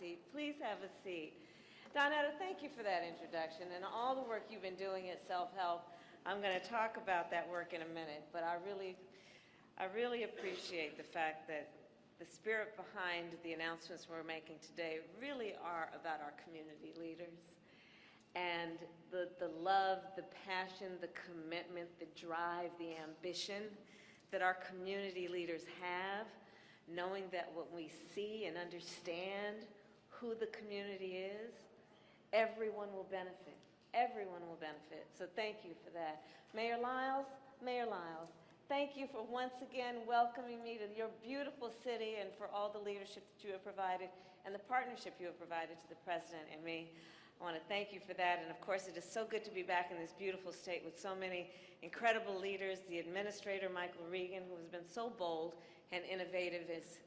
seat. Please have a seat. Donetta, thank you for that introduction and all the work you've been doing at Self-Help. I'm going to talk about that work in a minute, but I really appreciate the fact that the spirit behind the announcements we're making today really are about our community leaders. And the love, the passion, the commitment, the drive, the ambition that our community leaders have, knowing that when we see and understand who the community is, everyone will benefit. Everyone will benefit. So thank you for that. Mayor Lyles, thank you for once again welcoming me to your beautiful city and for all the leadership that you have provided and the partnership you have provided to the President and me. I want to thank you for that, and of course it is so good to be back in this beautiful state with so many incredible leaders. The Administrator, Michael Regan, who has been so bold and innovative as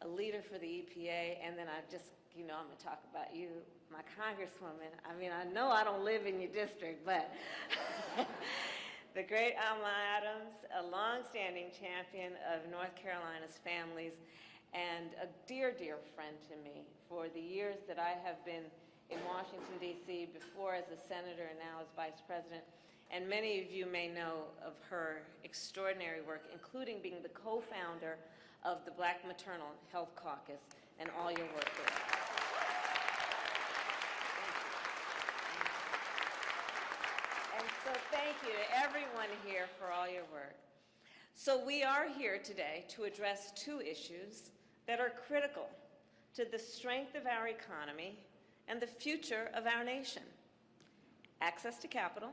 a leader for the EPA, and then I'm going to talk about you, my Congresswoman. I mean, I know I don't live in your district, but the great Alma Adams, a long-standing champion of North Carolina's families, and a dear, dear friend to me for the years that I have been in Washington, D.C., before as a senator and now as vice president. And many of you may know of her extraordinary work, including being the co-founder of the Black Maternal Health Caucus and all your work there. And so thank you to everyone here for all your work. So we are here today to address two issues that are critical to the strength of our economy and the future of our nation: access to capital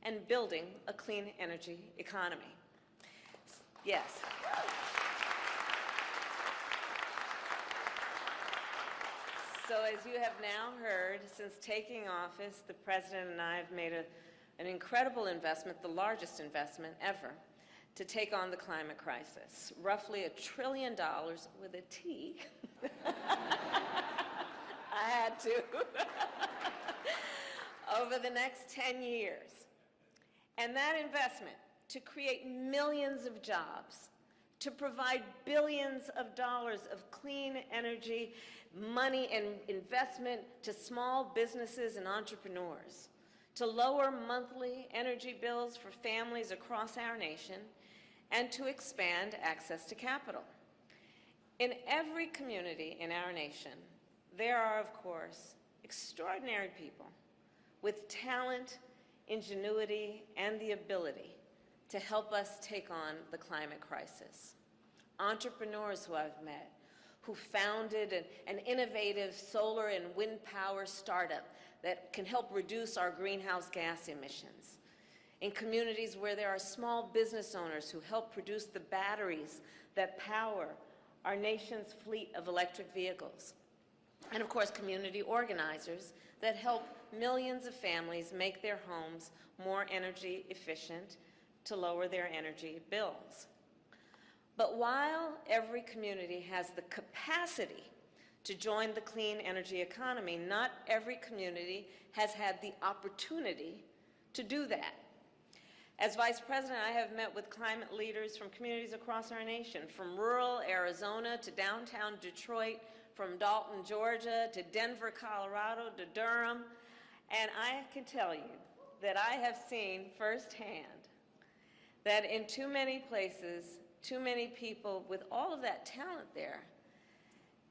and building a clean energy economy. Yes. So as you have now heard, since taking office, the President and I have made an incredible investment, the largest investment ever, to take on the climate crisis. Roughly $1 trillion with a T. I had to. Over the next 10 years. And that investment to create millions of jobs, to provide billions of dollars of clean energy, money and investment to small businesses and entrepreneurs, to lower monthly energy bills for families across our nation, and to expand access to capital. In every community in our nation, there are, of course, extraordinary people with talent, ingenuity, and the ability to help us take on the climate crisis. Entrepreneurs who I've met, who founded an innovative solar and wind power startup that can help reduce our greenhouse gas emissions. In communities where there are small business owners who help produce the batteries that power our nation's fleet of electric vehicles. And of course, community organizers that help millions of families make their homes more energy efficient to lower their energy bills. But while every community has the capacity to join the clean energy economy, not every community has had the opportunity to do that. As Vice President, I have met with climate leaders from communities across our nation, from rural Arizona to downtown Detroit, from Dalton, Georgia, to Denver, Colorado, to Durham, and I can tell you that I have seen firsthand that in too many places, too many people with all of that talent there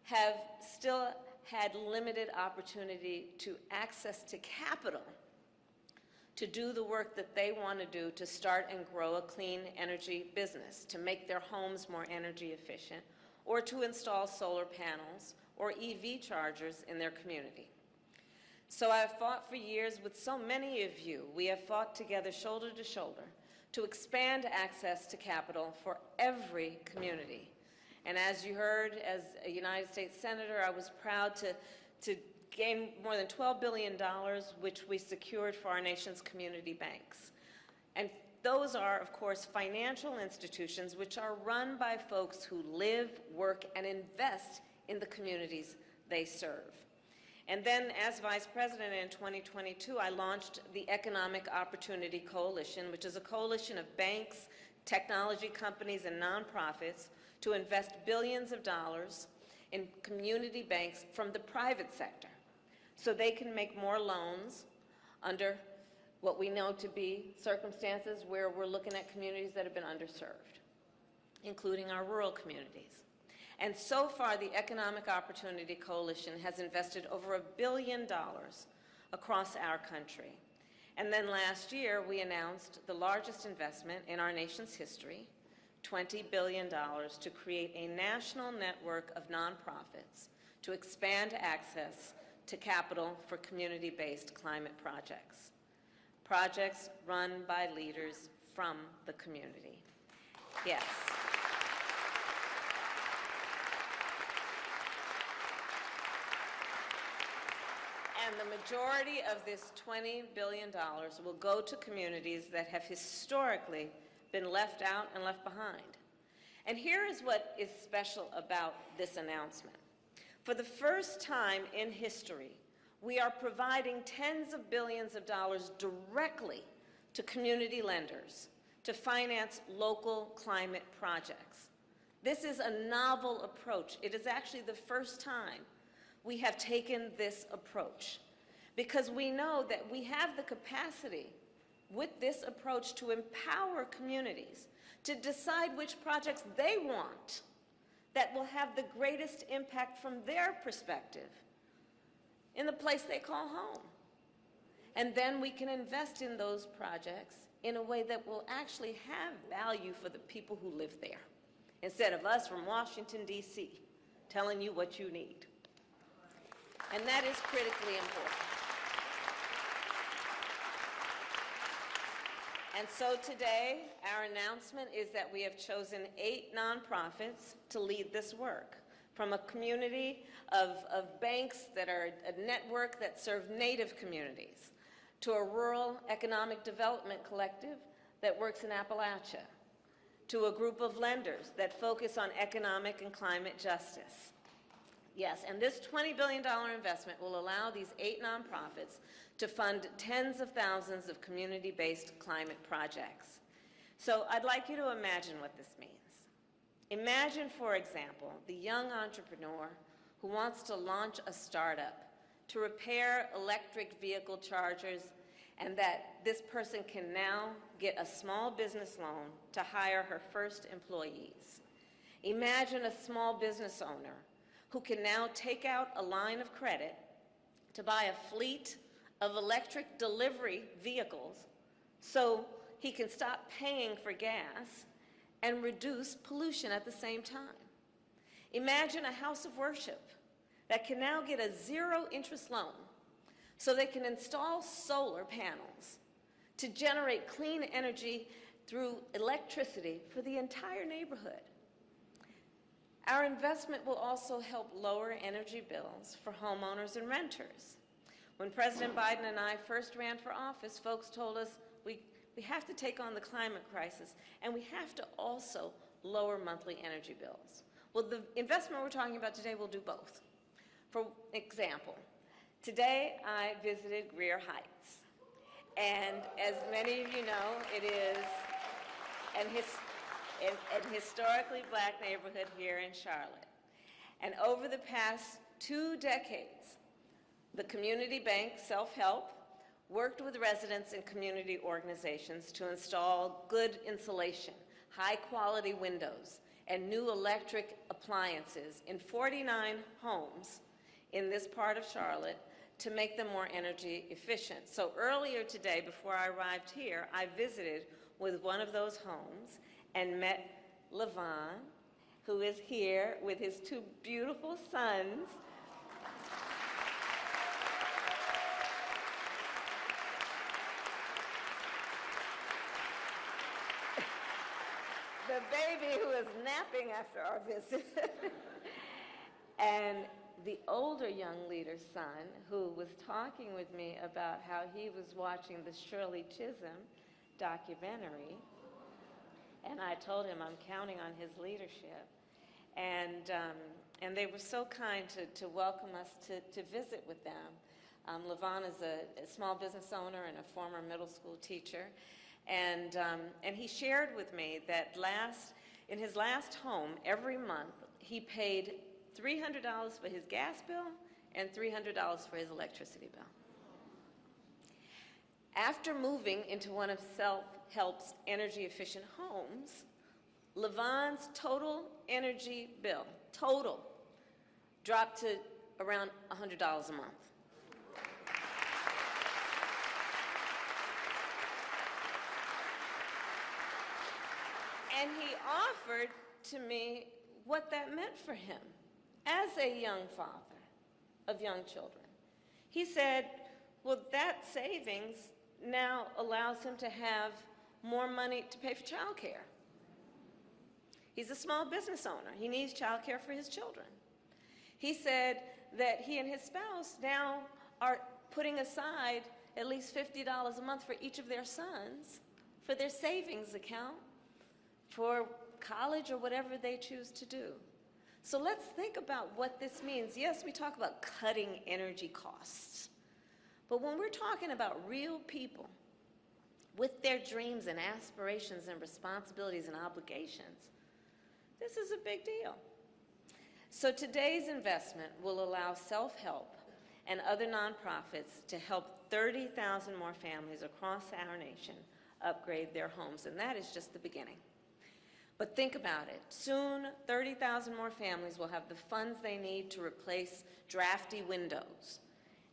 have still had limited opportunity to access to capital to do the work that they want to do to start and grow a clean energy business, to make their homes more energy efficient, or to install solar panels or EV chargers in their community. So I have fought for years with so many of you. We have fought together shoulder to shoulder to expand access to capital for every community. And as you heard, as a United States Senator, I was proud to gain more than $12 billion, which we secured for our nation's community banks. And those are, of course, financial institutions which are run by folks who live, work, and invest in the communities they serve. And then, as Vice President in 2022, I launched the Economic Opportunity Coalition, which is a coalition of banks, technology companies, and nonprofits to invest billions of dollars in community banks from the private sector so they can make more loans under what we know to be circumstances where we're looking at communities that have been underserved, including our rural communities. And so far, the Economic Opportunity Coalition has invested over $1 billion across our country. And then last year, we announced the largest investment in our nation's history, $20 billion, to create a national network of nonprofits to expand access to capital for community-based climate projects. Projects run by leaders from the community. Yes. And the majority of this $20 billion will go to communities that have historically been left out and left behind. And here is what is special about this announcement. For the first time in history, we are providing tens of billions of dollars directly to community lenders to finance local climate projects. This is a novel approach. It is actually the first time we have taken this approach because we know that we have the capacity with this approach to empower communities to decide which projects they want that will have the greatest impact from their perspective in the place they call home. And then we can invest in those projects in a way that will actually have value for the people who live there, instead of us from Washington, D.C., telling you what you need. And that is critically important. And so today, our announcement is that we have chosen 8 nonprofits to lead this work, from a community of banks that are a network that serve Native communities, to a rural economic development collective that works in Appalachia, to a group of lenders that focus on economic and climate justice. Yes, and this $20 billion investment will allow these 8 nonprofits to fund tens of thousands of community-based climate projects. So I'd like you to imagine what this means. Imagine, for example, the young entrepreneur who wants to launch a startup to repair electric vehicle chargers, and that this person can now get a small business loan to hire her first employees. Imagine a small business owner who can now take out a line of credit to buy a fleet of electric delivery vehicles so he can stop paying for gas and reduce pollution at the same time. Imagine a house of worship that can now get a zero-interest loan so they can install solar panels to generate clean energy through electricity for the entire neighborhood. Our investment will also help lower energy bills for homeowners and renters. When President Biden and I first ran for office, folks told us we have to take on the climate crisis, and we have to also lower monthly energy bills. Well, the investment we're talking about today will do both. For example, today I visited Greer Heights, and as many of you know, it is an historically black neighborhood here in Charlotte. And over the past 2 decades, the community bank Self-Help worked with residents and community organizations to install good insulation, high-quality windows, and new electric appliances in 49 homes in this part of Charlotte to make them more energy efficient. So earlier today, before I arrived here, I visited with one of those homes and met Levon, who is here with his 2 beautiful sons. The baby who is napping after our visit. And the older young leader's son, who was talking with me about how he was watching the Shirley Chisholm documentary, and I told him I'm counting on his leadership. And they were so kind to welcome us to visit with them. Levon is a small business owner and a former middle school teacher. And he shared with me that in his last home, every month, he paid $300 for his gas bill and $300 for his electricity bill. After moving into one of Self-Help's energy-efficient homes, Levon's total energy bill, dropped to around $100 a month. And he offered to me what that meant for him as a young father of young children. He said, well, that savings now allows him to have more money to pay for child care. He's a small business owner. He needs child care for his children. He said that he and his spouse now are putting aside at least $50 a month for each of their sons for their savings account for college or whatever they choose to do. So let's think about what this means. Yes, we talk about cutting energy costs, but when we're talking about real people with their dreams and aspirations and responsibilities and obligations, this is a big deal. So today's investment will allow Self-Help and other nonprofits to help 30,000 more families across our nation upgrade their homes, and that is just the beginning. But think about it. Soon, 30,000 more families will have the funds they need to replace drafty windows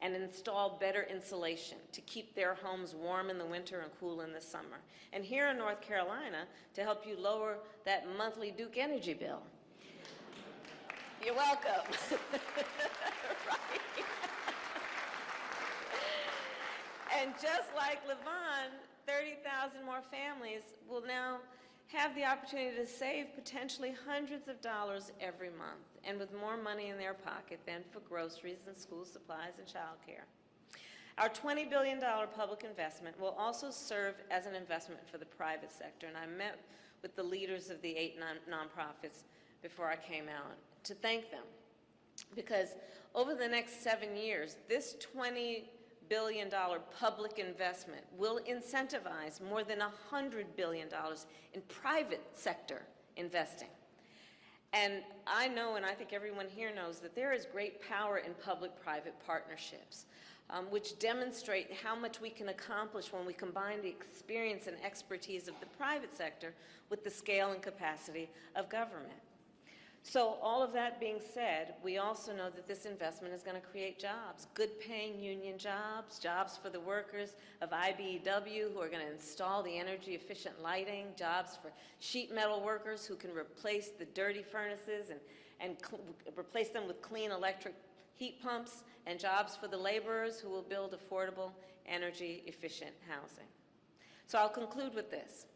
and install better insulation to keep their homes warm in the winter and cool in the summer. And here in North Carolina, to help you lower that monthly Duke Energy bill. You're welcome. Right. And just like Levon, 30,000 more families will now have the opportunity to save potentially hundreds of dollars every month, and with more money in their pocket than for groceries and school supplies and child care. Our $20 billion public investment will also serve as an investment for the private sector, and I met with the leaders of the 8 nonprofits before I came out to thank them, because over the next 7 years, this $20 billion public investment will incentivize more than $100 billion in private sector investing. And I know, and I think everyone here knows, that there is great power in public-private partnerships, which demonstrate how much we can accomplish when we combine the experience and expertise of the private sector with the scale and capacity of government. So all of that being said, we also know that this investment is going to create jobs, good-paying union jobs, jobs for the workers of IBEW who are going to install the energy-efficient lighting, jobs for sheet metal workers who can replace the dirty furnaces and replace them with clean electric heat pumps, and jobs for the laborers who will build affordable, energy-efficient housing. So I'll conclude with this.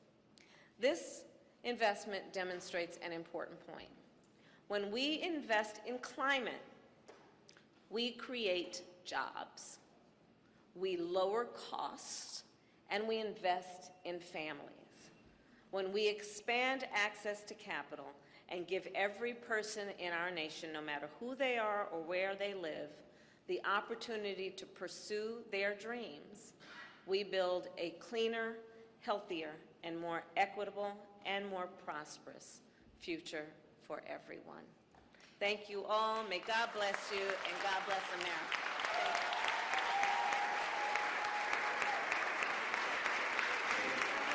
This investment demonstrates an important point. When we invest in climate, we create jobs, we lower costs, and we invest in families. When we expand access to capital and give every person in our nation, no matter who they are or where they live, the opportunity to pursue their dreams, we build a cleaner, healthier, and more equitable and more prosperous future for everyone. Thank you all. May God bless you, and God bless America.